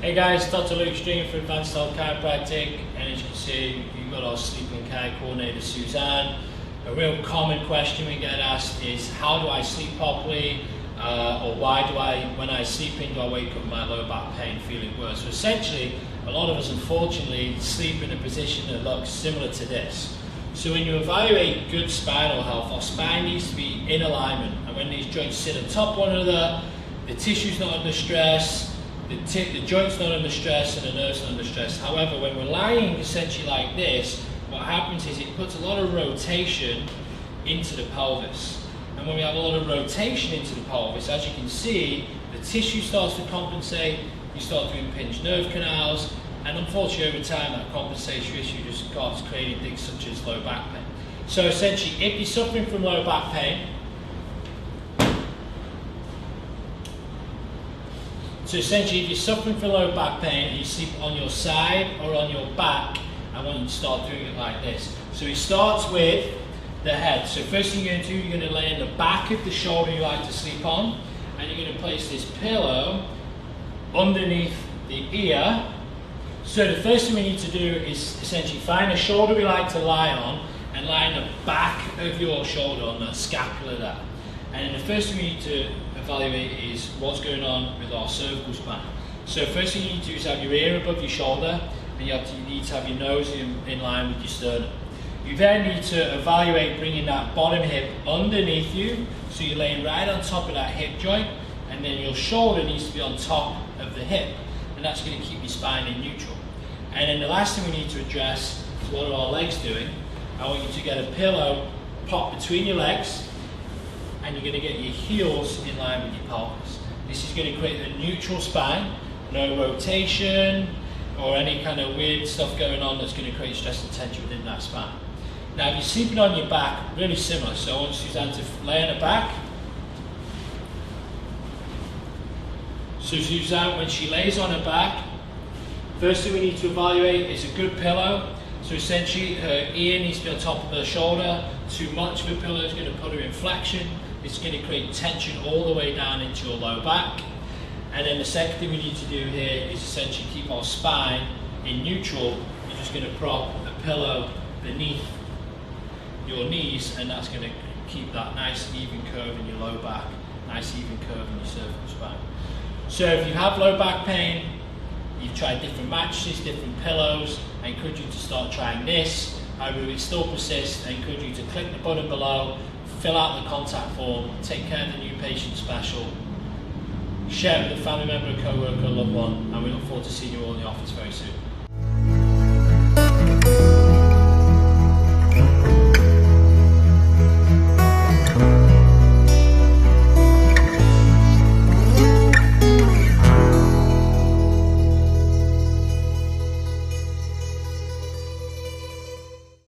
Hey guys, Dr. Luke Stream for Advanced Health Chiropractic, and as you can see, we've got our sleeping care coordinator Suzanne. A real common question we get asked is, how do I sleep properly? Or why do I, when I sleep in, do I wake up with my lower back pain feeling worse? So essentially, a lot of us unfortunately sleep in a position that looks similar to this. So when you evaluate good spinal health, our spine needs to be in alignment, and when these joints sit on top of one another, the tissue's not under stress, the joint's not under stress, and the nerve's not under stress. However, when we're lying essentially like this, what happens is it puts a lot of rotation into the pelvis. And when we have a lot of rotation into the pelvis, as you can see, the tissue starts to compensate, you start to impinge nerve canals, and unfortunately over time that compensatory issue just starts creating things such as low back pain. So essentially, if you're suffering from low back pain, if you're suffering from low back pain and you sleep on your side or on your back, I want you to start doing it like this. So it starts with the head. So first thing you're going to do, you're going to lay in the back of the shoulder you like to sleep on, and you're going to place this pillow underneath the ear. So the first thing we need to do is essentially find a shoulder we like to lie on and lie in the back of your shoulder, on the scapula there. And then the first thing we need to evaluate is what's going on with our cervical spine. So first thing you need to do is have your ear above your shoulder, and you need to have your nose in line with your sternum. You then need to evaluate bringing that bottom hip underneath you, so you're laying right on top of that hip joint, and then your shoulder needs to be on top of the hip, and that's going to keep your spine in neutral. And then the last thing we need to address is, what are our legs doing? I want you to get a pillow popped between your legs, and you're going to get your heels in line with your pelvis. This is going to create a neutral spine, no rotation or any kind of weird stuff going on that's going to create stress and tension within that spine. Now if you're sleeping on your back, really similar. So I want Suzanne to lay on her back. So Suzanne, when she lays on her back, first thing we need to evaluate is a good pillow. So essentially her ear needs to be on top of her shoulder. Too much of a pillow is going to put her in flexion. It's going to create tension all the way down into your low back. And then the second thing we need to do here is essentially keep our spine in neutral. You're just going to prop a pillow beneath your knees, and that's going to keep that nice even curve in your low back, nice even curve in your cervical spine. So if you have low back pain, you've tried different mattresses, different pillows, I encourage you to start trying this. However, if it still persists, I encourage you to click the button below, fill out the contact form, take care of the new patient special, share it with a family member, a co-worker, a loved one, and we look forward to seeing you all in the office very soon.